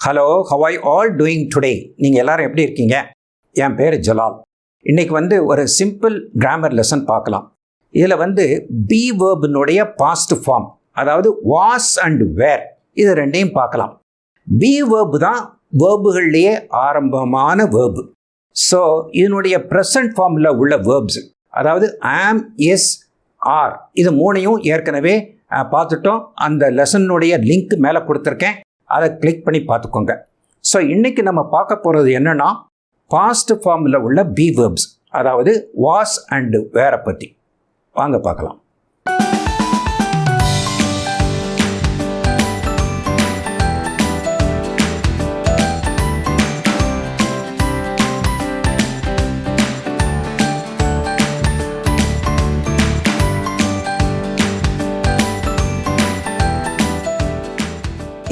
Hello, how I all doing today? நீங்கள் எல்லாரும் எப்படி இருக்கீங்க? என் பேர் ஜலால். இன்றைக்கி ஒரு சிம்பிள் கிராமர் லெசன் பார்க்கலாம். இதில் பி வேர்பினுடைய பாஸ்ட் ஃபார்ம், அதாவது வாஸ் அண்ட் வேர், இது ரெண்டையும் பார்க்கலாம். பி வேர்பு தான் வேர்புகள்லேயே ஆரம்பமான வேர்பு. ஸோ இதனுடைய ப்ரெசன்ட் ஃபார்மில் உள்ள வேர்ப்ஸ், அதாவது ஆம், இஸ், ஆர், இது மூணையும் ஏற்கனவே பார்த்துட்டோம். அந்த லெசனுடைய லிங்க் மேலே கொடுத்துருக்கேன், அதை கிளிக் பண்ணி பார்த்துக்கோங்க. ஸோ இன்றைக்கி நம்ம பார்க்க போகிறது என்னென்னா பாஸ்ட் ஃபார்மில் உள்ள பி வேர்ப்ஸ், அதாவது வாஸ் அண்டு வேரை பற்றி. வாங்க பார்க்கலாம்.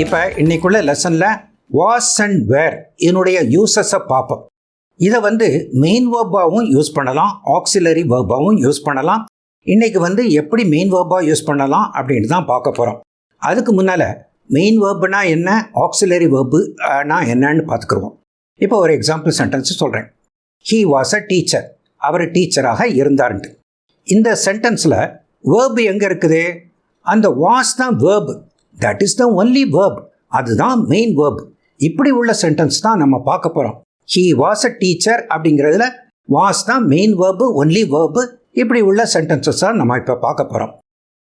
இப்போ இன்றைக்குள்ள லெசனில் வாஸ் அண்ட் வேர் இதனுடைய யூசஸை பார்ப்போம். இதை மெயின் வேர்பாகவும் யூஸ் பண்ணலாம், ஆக்சிலரி வேர்பாகவும் யூஸ் பண்ணலாம். இன்றைக்கி எப்படி மெயின் வேர்பாக யூஸ் பண்ணலாம் அப்படின்னு தான் பார்க்க போகிறோம். அதுக்கு முன்னால் மெயின் வேர்புனா என்ன, ஆக்சிலரி வேர்புனா என்னன்னு பார்த்துக்குருவோம். இப்போ ஒரு எக்ஸாம்பிள் சென்டென்ஸ் சொல்கிறேன். ஹீ வாஸ் அ டீச்சர், அவர் டீச்சராக இருந்தார்ன்ட்டு. இந்த சென்டென்ஸில் வேர்பு எங்கே இருக்குது? அந்த வாஸ் தான் verb, that is the only verb, அதுதான் மெயின் வேர்ப். இப்படி உள்ள சென்டென்ஸ் தான் நம்ம பார்க்க போகிறோம். ஹீ வாஸ் அ டீச்சர் அப்படிங்கிறதுல வாஸ் தான் மெயின் வேர்பு, ஒன்லி வேர்பு. இப்படி உள்ள சென்டென்சஸ் தான் நம்ம இப்போ பார்க்க போகிறோம்.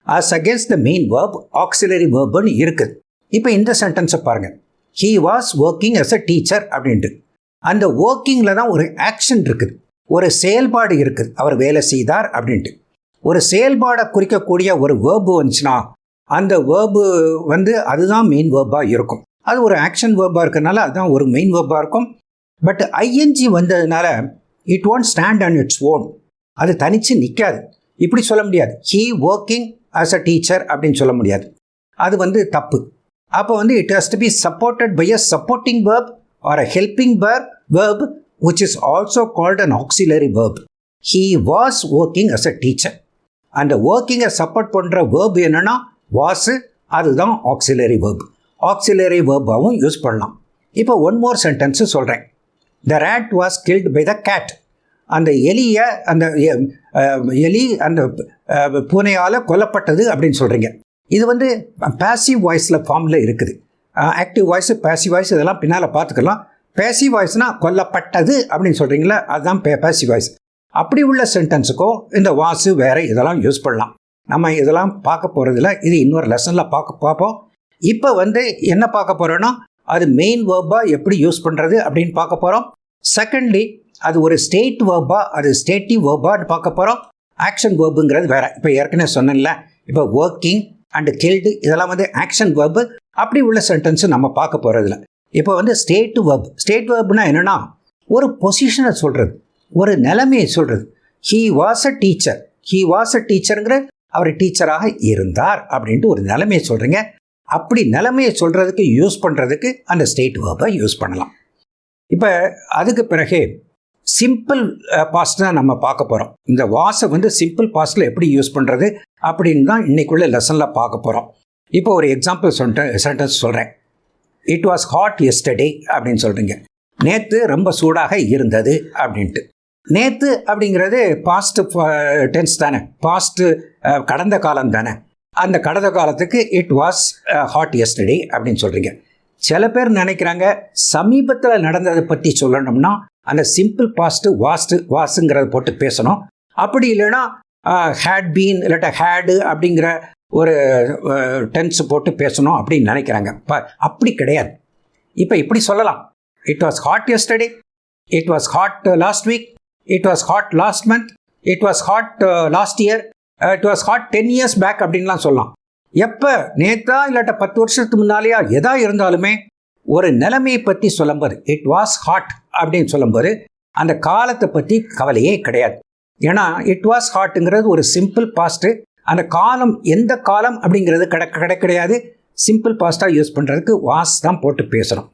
As against the main verb auxiliary வேர்புன்னு இருக்குது. இப்போ இந்த சென்டென்ஸை பாருங்கள். He was working as a teacher அப்படின்ட்டு. அந்த ஒர்க்கிங்கில் தான் ஒரு ஆக்ஷன் இருக்குது, ஒரு செயல்பாடு இருக்குது. அவர் வேலை செய்தார் அப்படின்ட்டு ஒரு செயல்பாடை குறிக்கக்கூடிய ஒரு வேர்பு வந்துச்சுன்னா அந்த வேர்பு அதுதான் மெயின் வேர்பாக இருக்கும். அது ஒரு ஆக்ஷன் வேர்பாக இருக்கிறதுனால அதுதான் ஒரு மெயின் வேர்பாக இருக்கும். பட் ஐஎன்ஜி வந்ததுனால it won't stand on its own, அது தனித்து நிற்காது. இப்படி சொல்ல முடியாது, he working as a teacher அப்படின்னு சொல்ல முடியாது. அது தப்பு. அப்போ it has to be supported by a supporting verb or a helping verb which is also called an auxiliary verb. He was working as a teacher. அந்த ஒர்க்கிங்கை support பண்ணுற verb என்னென்னா வாஸ், அதுதான் ஆக்சிலரி வேர்ப். ஆக்சிலரி வேர்பாகவும் use பண்ணலாம். இப்போ one more sentence சொல்கிறேன். The rat was killed by the cat. அந்த எலி அந்த பூனையால் கொல்லப்பட்டது அப்படின்னு சொல்கிறீங்க. இது பேசிவ் வாய்ஸில் ஃபார்மில் இருக்குது. ஆக்டிவ் வாய்ஸு, பேசிவ் வாய்ஸ் இதெல்லாம் பின்னால் பார்த்துக்கலாம். பேசிவ் வாய்ஸ்னால் கொல்லப்பட்டது அப்படின்னு சொல்கிறீங்களா, அதுதான் பேசிவ் வாய்ஸ். அப்படி உள்ள சென்டென்ஸுக்கும் இந்த வாசு வேறு இதெல்லாம் யூஸ் பண்ணலாம். நம்ம இதெல்லாம் பார்க்க போகிறதில்ல, இது இன்னொரு லெசனில் பார்ப்போம். இப்போ என்ன பார்க்க போகிறோன்னா அது மெயின் வேர்பாக எப்படி யூஸ் பண்ணுறது அப்படின்னு பார்க்க போகிறோம். செகண்ட்லி அது ஒரு ஸ்டேட் வேர்பாக, அது ஸ்டேட்டிவ் வேர்பான்னு பார்க்க போகிறோம். ஆக்ஷன் வேர்புங்கிறது வேறு. இப்போ ஏற்கனவே சொன்னேன்ல, இப்போ ஒர்க்கிங் அண்டு கில்டு இதெல்லாம் ஆக்ஷன் வேர்பு. அப்படி உள்ள சென்டென்ஸு நம்ம பார்க்க போகிறதில்ல. இப்போ ஸ்டேட் வேர்ப். ஸ்டேட் வேர்புனா என்னென்னா ஒரு பொசிஷனை சொல்கிறது, ஒரு நிலைமையை சொல்கிறது. He was a teacher, he was a டீச்சருங்கிற அவர் டீச்சராக இருந்தார் அப்படின்ட்டு ஒரு நிலைமையை சொல்கிறீங்க. அப்படி நிலைமையை சொல்கிறதுக்கு யூஸ் பண்ணுறதுக்கு அந்த ஸ்டேட் வேர்பை யூஸ் பண்ணலாம். இப்போ அதுக்கு பிறகு சிம்பிள் பாஸ்ட் தான் நம்ம பார்க்க போகிறோம். இந்த வாஸை சிம்பிள் பாஸ்ட்டில் எப்படி யூஸ் பண்ணுறது அப்படின்னு தான் இன்றைக்குள்ள லெசனில் பார்க்க போகிறோம். இப்போ ஒரு எக்ஸாம்பிள் சென்டென்ஸ் சொல்கிறேன். இட் வாஸ் ஹாட் எஸ்டர்டே அப்படின்னு சொல்கிறீங்க. நேற்று ரொம்ப சூடாக இருந்தது அப்படின்ட்டு. நேற்று அப்படிங்கிறது பாஸ்ட் டென்ஸ் தானே, பாஸ்ட்டு கடந்த காலம் தானே. அந்த கடந்த காலத்துக்கு இட் வாஸ் ஹாட் எஸ்டர்டே அப்படின்னு சொல்கிறீங்க. சில பேர் நினைக்கிறாங்க சமீபத்தில் நடந்ததை பற்றி சொல்லணும்னா அந்த சிம்பிள் பாஸ்ட்டு வாஸுங்கிறத போட்டு பேசணும். அப்படி இல்லைன்னா ஹேட் பீன் இல்லாட்ட ஹேடு அப்படிங்கிற ஒரு டென்ஸ் போட்டு பேசணும் அப்படின்னு நினைக்கிறாங்க. அப்படி கிடையாது. இப்போ இப்படி சொல்லலாம். It was hot yesterday, it was hot last week, it was hot last month, it was hot last year, it was hot 10 years back அப்படின்லாம் சொல்லலாம். எப்போ நேற்றா இல்லாட்ட 10 வருஷத்துக்கு முன்னாலேயா எதா இருந்தாலுமே ஒரு நிலைமையை பற்றி சொல்லும்போது இட் வாஸ் ஹாட் அப்படின்னு சொல்லும்போது அந்த காலத்தை பற்றி கவலையே கிடையாது. ஏன்னா இட் வாஸ் ஹாட்டுங்கிறது ஒரு சிம்பிள் பாஸ்ட்டு. அந்த காலம் எந்த காலம் அப்படிங்கிறது கிடையாது. சிம்பிள் பாஸ்ட்டாக யூஸ் பண்ணுறதுக்கு வாஸ் தான் போட்டு பேசுகிறோம்.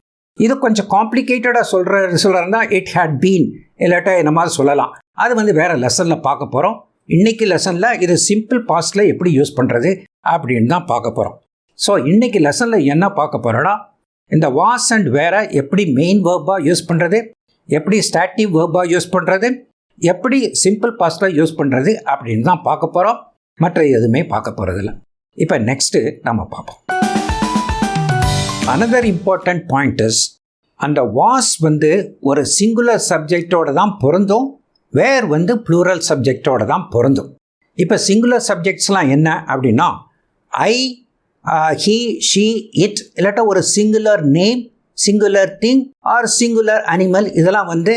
இது கொஞ்சம் காம்ப்ளிகேட்டடாக சொல்கிறதுனா இட் ஹேட் பீன் இல்லாட்டா இந்த மாதிரி சொல்லலாம். அது வேறு லெசனில் பார்க்க போகிறோம். இன்றைக்கி லெசனில் இது சிம்பிள் பாஸ்ட்டில் எப்படி யூஸ் பண்ணுறது அப்படின்னு தான் பார்க்க போகிறோம். ஸோ இன்றைக்கி லெசனில் என்ன பார்க்க போகிறோன்னா இந்த வாஸ் அண்ட் வேரை எப்படி மெயின் வேர்பாக யூஸ் பண்ணுறது, எப்படி ஸ்டாட்டிவ் வேர்பாக யூஸ் பண்ணுறது, எப்படி சிம்பிள் பாஸ்டில் யூஸ் பண்ணுறது அப்படின்னு தான் பார்க்க போகிறோம். மற்ற எதுவுமே பார்க்க போகிறதில்ல. இப்போ நெக்ஸ்ட்டு நம்ம பார்ப்போம். அனதர் இம்பார்ட்டன்ட் பாயிண்ட் இஸ், அந்த வாஸ் வந்து ஒரு சிங்குலர் சப்ஜெக்டோடு தான் பொருந்தும், வேர் வந்து ப்ளூரல் சப்ஜெக்டோடு தான் பொருந்தும். இப்போ சிங்குலர் சப்ஜெக்ட்ஸ்லாம் என்ன அப்படின்னா ஐ, ஹீ, ஷீ, இட், இல்லாட்டா ஒரு singular name, singular thing or singular animal, இதெல்லாம் வந்து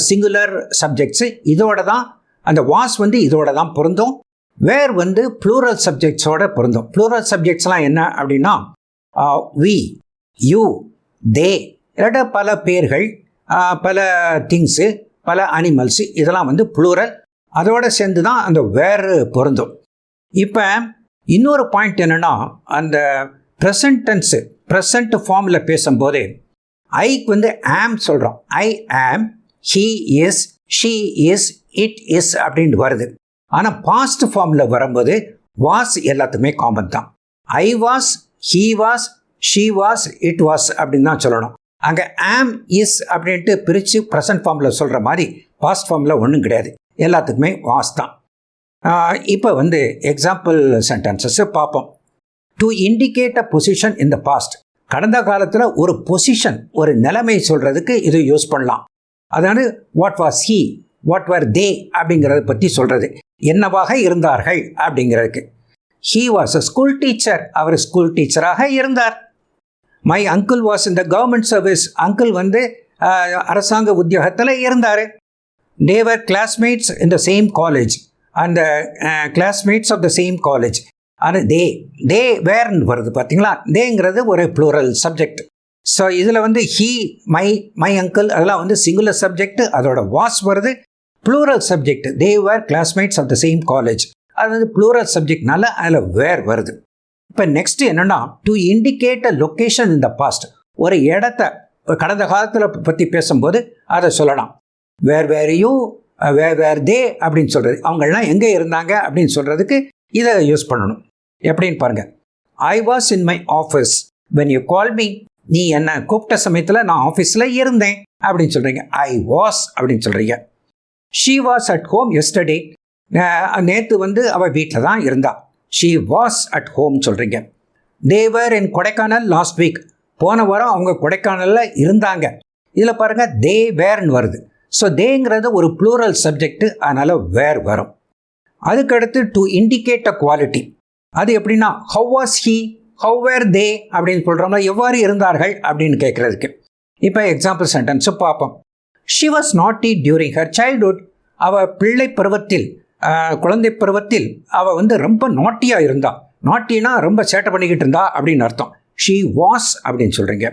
சிங்குலர் சப்ஜெக்ட்ஸு. இதோட தான் அந்த வாஸ் வந்து இதோட தான் பொருந்தும். வேர் வந்து ப்ளூரல் சப்ஜெக்ட்ஸோட பொருந்தும். ப்ளூரல் சப்ஜெக்ட்ஸ்லாம் என்ன அப்படின்னா வி, யூ, தே, இல்லாட்டா பல பேர்கள், பல திங்ஸு, பல அனிமல்ஸு, இதெல்லாம் வந்து ப்ளூரல். அதோடு சேர்ந்து தான் அந்த வேர் பொருந்தும். இப்போ இன்னொரு பாயிண்ட் என்னென்னா, அந்த ப்ரெசன்ட் டென்ஸு, ப்ரெசன்ட் ஃபார்மில் பேசும்போது ஐக்கு வந்து ஆம் சொல்கிறோம். ஐ ஆம், he is, she is, it is அப்படின்ட்டு வருது. ஆனால் பாஸ்ட் ஃபார்மில் வரும்போது வாஸ் எல்லாத்துக்குமே காமன் தான். I was, he was, she was, it was அப்படின்னு தான் சொல்லணும். அங்கே ஆம், இஸ் அப்படின்ட்டு பிரித்து ப்ரெசன்ட் ஃபார்மில் சொல்கிற மாதிரி பாஸ்ட் ஃபார்மில் ஒன்றும் கிடையாது, எல்லாத்துக்குமே வாஸ் தான். இப்போ வந்து எக்ஸாம்பிள் சென்டென்சஸ் பார்ப்போம். To indicate a position in the past, கடந்த காலத்தில் ஒரு பொசிஷன், ஒரு நிலைமை சொல்கிறதுக்கு இது யூஸ் பண்ணலாம். அதாவது what was he, what were they அப்படிங்கிறத பற்றி சொல்கிறது, என்னவாக இருந்தார்கள் அப்படிங்கிறதுக்கு. He was a school teacher, அவர் ஸ்கூல் டீச்சராக இருந்தார். My uncle was in the government service, uncle வந்து அரசாங்க உத்தியோகத்தில் இருந்தார். They were classmates in the same college, அந்த classmates of the same college. ஆனால் தே வேர்ன்னு வருது பார்த்தீங்களா, தேங்கிறது ஒரு ப்ளூரல் சப்ஜெக்ட். ஸோ இதில் வந்து ஹீ, மை அங்கிள் அதெல்லாம் வந்து சிங்குலர் சப்ஜெக்ட், அதோட வாஸ் வருது. Plural subject they were classmates of the same college, அது வந்து ப்ளூரல் சப்ஜெக்ட்னால அதில் வேர் வருது. இப்போ நெக்ஸ்ட் என்னென்னா, to indicate a location in the past, ஒரு இடத்த கடந்த காலத்தில் பற்றி பேசும்போது அதை சொல்லலாம். வேர் யூ, வேர் தே அப்படின்னு சொல்கிறது, அவங்கெல்லாம் எங்கே இருந்தாங்க அப்படின்னு சொல்கிறதுக்கு இதை யூஸ் பண்ணணும். எப்படின்னு பாருங்கள். I was in my office when you call me, நீ என்னை கூப்பிட்ட சமயத்தில் நான் ஆஃபீஸில் இருந்தேன் அப்படின்னு சொல்கிறீங்க. ஐ வாஸ் அப்படின்னு சொல்கிறீங்க. She was at home yesterday, நேற்று வந்து அவள் வீட்டில் தான் இருந்தா. ஷீ வாஸ் அட் ஹோம் சொல்கிறீங்க. தேவர் இன் கொடைக்கானல் லாஸ்ட் வீக், போன வாரம் அவங்க கொடைக்கானலில் இருந்தாங்க. இதில் பாருங்கள் தே வேர்ன்னு வருது. ஸோ தேங்கிறது ஒரு ப்ளூரல் சப்ஜெக்ட், அதனால் வேர் வரும். அதுக்கடுத்து டு இண்டிகேட் அ குவாலிட்டி, அது எப்படின்னா ஹவ் வாஸ் ஹீ, ஹவ் வேர் தே அப்படின்னு சொல்கிறோம்னா எவ்வாறு இருந்தார்கள் அப்படின்னு கேட்குறதுக்கு. இப்போ எக்ஸாம்பிள் சென்டென்ஸு பார்ப்போம். ஷி வாஸ் நாட்டி டியூரிங் ஹர் சைல்ட்ஹுட், அவள் பிள்ளை பருவத்தில், குழந்தை பருவத்தில் அவள் வந்து ரொம்ப நாட்டியாக இருந்தா. நாட்டினா ரொம்ப சேட்டை பண்ணிக்கிட்டு இருந்தா அப்படின்னு அர்த்தம். ஷீ வாஸ் அப்படின்னு சொல்கிறீங்க.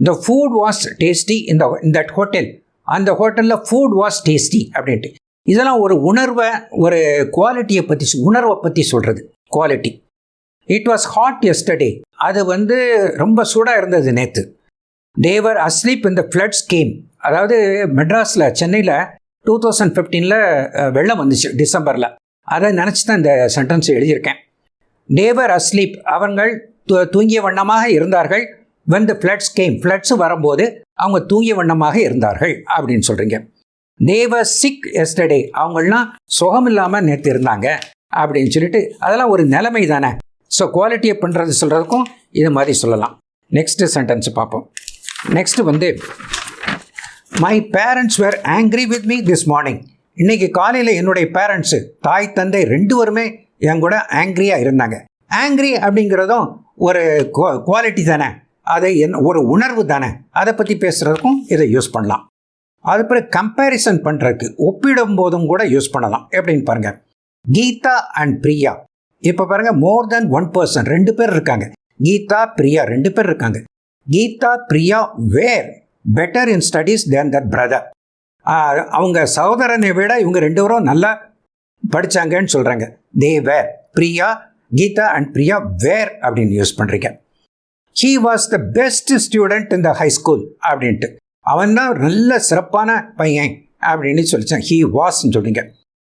The food was tasty in that hotel, அந்த ஹோட்டலில் ஃபுட் வாஸ் டேஸ்டி அப்படின்ட்டு. இதெல்லாம் ஒரு உணர்வை, ஒரு குவாலிட்டியை பற்றி, உணர்வை பற்றி சொல்கிறது quality. It was hot yesterday, அது வந்து ரொம்ப சூடாக இருந்தது நேற்று. தேவர் அஸ்லீப் இன் த ஃப்ளட்ஸ் கேம், அதாவது மெட்ராஸில், சென்னையில் 2015 வெள்ளம் வந்துச்சு டிசம்பரில். அதை நினச்சி தான் இந்த சென்டென்ஸ் எழுதியிருக்கேன். தேவர் அஸ்லீப், அவர்கள் தூங்கிய வண்ணமாக இருந்தார்கள். when the floods came, floods வரும்போது அவங்க தூங்கிய வண்ணமாக இருந்தார்கள் அப்படின்னு சொல்கிறீங்க. they were sick yesterday, அவங்களாம் சுகம் இல்லாமல் நேற்று இருந்தாங்க அப்படின்னு சொல்லிட்டு அதெல்லாம் ஒரு நிலைமை தானே. ஸோ குவாலிட்டியை பண்ணுறது சொல்கிறதுக்கும் இது மாதிரி சொல்லலாம். நெக்ஸ்ட்டு சென்டென்ஸ் பார்ப்போம். நெக்ஸ்ட்டு வந்து my parents were angry with me this morning, இன்றைக்கி காலையில் என்னுடைய பேரண்ட்ஸு, தாய் தந்தை ரெண்டு பேருமே என் கூட ஆங்க்ரியாக இருந்தாங்க. ஆங்க்ரி அப்படிங்கிறதும் ஒரு குவாலிட்டி தானே, அது ஒரு உணர்வு தானே, அதை பற்றி பேசுகிறதுக்கும் இதை யூஸ் பண்ணலாம். அதுக்கப்புறம் கம்பேரிசன் பண்ணுறதுக்கு, ஒப்பிடும் போதும் கூட யூஸ் பண்ணலாம். எப்படின்னு பாருங்கள். கீதா அண்ட் பிரியா, இப்போ பாருங்கள் மோர் தென் ஒன் பர்சன், ரெண்டு பேர் இருக்காங்க. கீதா பிரியா ரெண்டு பேர் இருக்காங்க. Geetha Priya were better in studies than that brother, அவங்க சகோதரனை விட இவங்க ரெண்டு பேரும் நல்லா படித்தாங்கன்னு சொல்கிறாங்க. They were, Priya, Geetha and Priya were அப்படின்னு யூஸ் பண்ணுறீங்க. He was the best student in the high school அப்படின்ட்டு, அவன் தான் நல்ல சிறப்பான பையன் அப்படின்னு சொல்லிச்சான். ஹீ வாஸ்ன்னு சொல்கிறீங்க.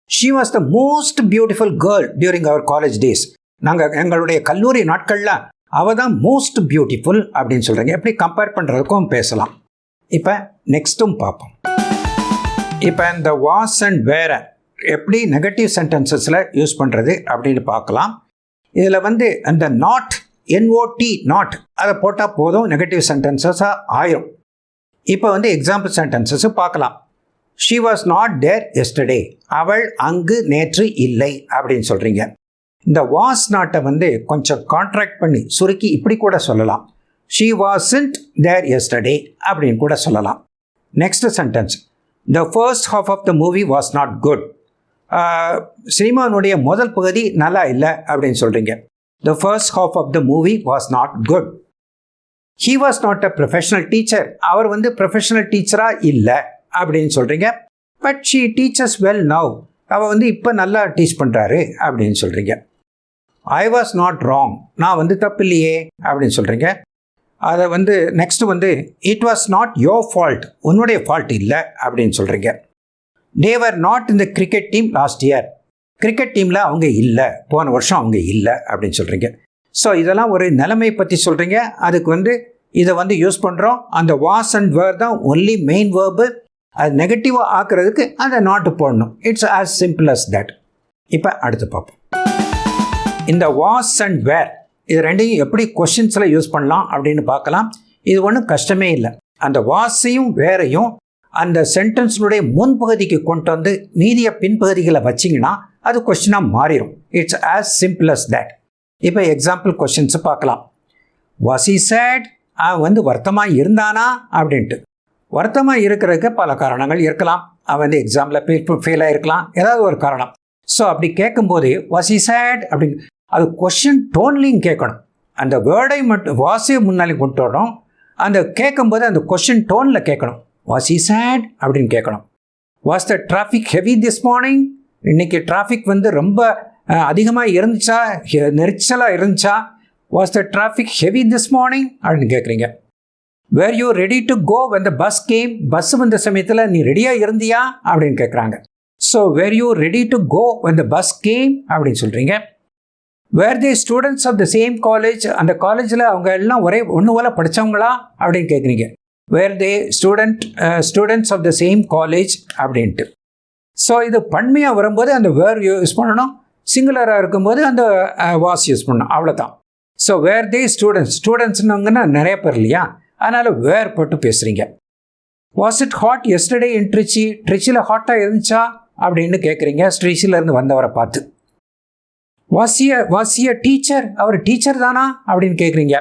She was the most beautiful girl during our college days, நாங்கள் எங்களுடைய கல்லூரி நாட்களில் அவள் தான் மோஸ்ட் பியூட்டிஃபுல் அப்படின்னு சொல்கிறீங்க. எப்படி கம்பேர் பண்ணுறதுக்கும் பேசலாம். இப்போ நெக்ஸ்ட்டும் பார்ப்போம். இப்போ இந்த வாஸ் அண்ட் வேர் எப்படி நெகட்டிவ் சென்டென்சஸில் யூஸ் பண்ணுறது அப்படின்னு பார்க்கலாம். இதில் வந்து அந்த நாட் NOT நாட் அதை போட்டால் போதும், நெகட்டிவ் சென்டென்சஸாக ஆயிரும். இப்போ வந்து எக்ஸாம்பிள் சென்டென்சஸ் பார்க்கலாம். She was not there yesterday, அவள் அங்கு நேற்று இல்லை அப்படின்னு சொல்கிறீங்க. இந்த வாஸ் நாட்டை வந்து கொஞ்சம் கான்ட்ராக்ட் பண்ணி சுருக்கி இப்படி கூட சொல்லலாம். ஷி வாஸ்ன்ட் தேர் எஸ்டர்டே அப்படின்னு கூட சொல்லலாம். Next sentence, the first half of the movie was not good. சினிமானுடைய முதல் பகுதி நல்லா இல்லை அப்படின்னு சொல்கிறீங்க. The first half of the movie was not good. He was not a professional teacher, அவர் வந்து ப்ரொஃபஷனல் டீச்சராக இல்லை அப்படின்னு சொல்கிறீங்க. But she teaches well now, அவள் வந்து இப்போ நல்லா டீச் பண்ணுறாரு அப்படின்னு சொல்கிறீங்க. ஐ வாஸ் நாட் ராங், நான் வந்து தப்பு இல்லையே அப்படின்னு சொல்கிறீங்க. அதை வந்து நெக்ஸ்ட் வந்து it was not your fault, உன்னுடைய ஃபால்ட் இல்லை அப்படின்னு சொல்கிறீங்க. தேவர் நாட் இந்த cricket team last year, cricket டீமில் அவங்க இல்லை, போன வருஷம் அவங்க இல்லை அப்படின்னு சொல்கிறீங்க. ஸோ இதெல்லாம் ஒரு நிலைமை பற்றி சொல்கிறீங்க. அதுக்கு வந்து இதை வந்து யூஸ் பண்ணுறோம். அந்த வாஸ் அண்ட் வேர் தான் ஒன்லி மெயின் வேர்பு. அது நெகட்டிவாக ஆக்குறதுக்கு அந்த நாட்டு போடணும். It's as simple as that. இப்போ அடுத்து பார்ப்போம். இந்த வாஸ் அண்ட் வேர் இது ரெண்டையும் எப்படி கொஷின்ஸில் யூஸ் பண்ணலாம் அப்படின்னு பார்க்கலாம். இது ஒன்றும் கஷ்டமே இல்லை. அந்த வாஸையும் வேரையும் அந்த சென்டென்ஸினுடைய முன்பகுதிக்கு கொண்டு வந்து மீதிய பின்பகுதிகளை வச்சிங்கன்னா அது கொஸ்டினாக மாறிடும். It's as simple as that. இப்போ எக்ஸாம்பிள் கொஷின்ஸு பார்க்கலாம். வாஸ் ஹி சேட், அவன் வந்து வருத்தமாக இருந்தானா அப்படின்ட்டு. வருத்தமாக இருக்கிறதுக்கு பல காரணங்கள் இருக்கலாம். அவன் வந்து எக்ஸாமில் ஃபெயில் ஆகிருக்கலாம், ஏதாவது ஒரு காரணம். ஸோ அப்படி கேட்கும்போது வாஸ் ஹி சேட் அப்படின்னு அது கொஷின் டோன்லையும் கேட்கணும். அந்த வேர்டை மட்டும் வாஸே முன்னாலே கொண்டு வரணும். அந்த கேட்கும்போது அந்த கொஷின் டோனில் கேட்கணும். வாஸ் ஹி சேட் அப்படின்னு கேட்கணும். Was the traffic heavy this morning, இன்றைக்கி டிராஃபிக் வந்து ரொம்ப அதிகமாக இருந்துச்சா, நெரிச்சலாக இருந்துச்சா. Was the traffic heavy this morning அப்படின்னு கேட்குறீங்க. Were you ready to go when the bus came, bus வந்த சமயத்தில் நீ ரெடியாக இருந்தியா அப்படின்னு கேட்குறாங்க. So were you ready to go when the bus came அப்படின்னு சொல்கிறீங்க. Were they students of the same college, அந்த காலேஜில் அவங்க எல்லாம் ஒரே ஒன்று போல் படித்தவங்களா அப்படின்னு கேட்குறீங்க. Were they students of the same college அப்படின்ட்டு. ஸோ இது பன்மையாக வரும்போது அந்த வேர் யூஸ் பண்ணணும், சிங்குலராக இருக்கும்போது அந்த வாஸ் யூஸ் பண்ணணும், அவ்வளோதான். ஸோ வேர் தே ஸ்டூடெண்ட்ஸ்னுங்கன்னா நிறைய பேர் இல்லையா, அதனால் வேர் போட்டு பேசுகிறீங்க. Was it hot yesterday in Trichy, ட்ரிச்சியில் ஹாட்டாக இருந்துச்சா அப்படின்னு கேட்குறீங்க ட்ரிச்சிலேருந்து வந்தவரை பார்த்து. வாஸ் இ டீச்சர், அவர் டீச்சர் தானா அப்படின்னு கேட்குறீங்க.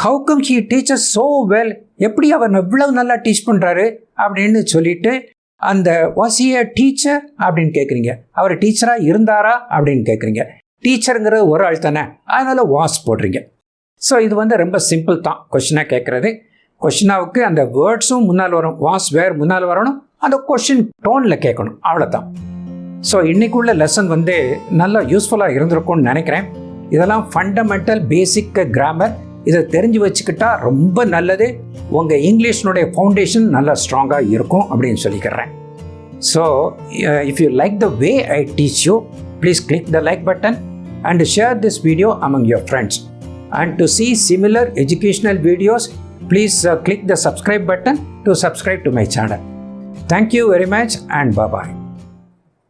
How come he teacher so well, எப்படி அவர் எவ்வளவு நல்லா டீச் பண்ணுறாரு அப்படின்னு சொல்லிட்டு அந்த வாஸ் இ டீச்சர் அப்படின்னு கேட்குறீங்க. அவர் டீச்சராக இருந்தாரா அப்படின்னு கேட்குறீங்க. டீச்சருங்கிறது ஒரு ஆள் தானே, அதனால் வாஸ் போடுறீங்க. ஸோ இது வந்து ரொம்ப சிம்பிள் தான் கொஷினாக கேட்குறது. கொஷினாவுக்கு அந்த வேர்ட்ஸும் முன்னால் வரும், வாஸ் வேர் முன்னால் வரணும், அந்த கொஷின் டோனில் கேட்கணும், அவ்வளோதான். ஸோ இன்றைக்குள்ள லெசன் வந்து நல்லா யூஸ்ஃபுல்லாக இருந்திருக்கும்னு நினைக்கிறேன். இதெல்லாம் ஃபண்டமெண்டல் பேசிக் கிராமர், இதை தெரிஞ்சு வச்சுக்கிட்டா ரொம்ப நல்லது. உங்கள் இங்கிலீஷ்னுடைய ஃபவுண்டேஷன் நல்லா ஸ்ட்ராங்காக இருக்கும் அப்படின்னு சொல்லிக்கிறேன். So if you like the way I teach you, please click the like button and share this video among your friends. And to see similar educational videos, please click the subscribe button to subscribe to my channel. Thank you very much and bye-bye.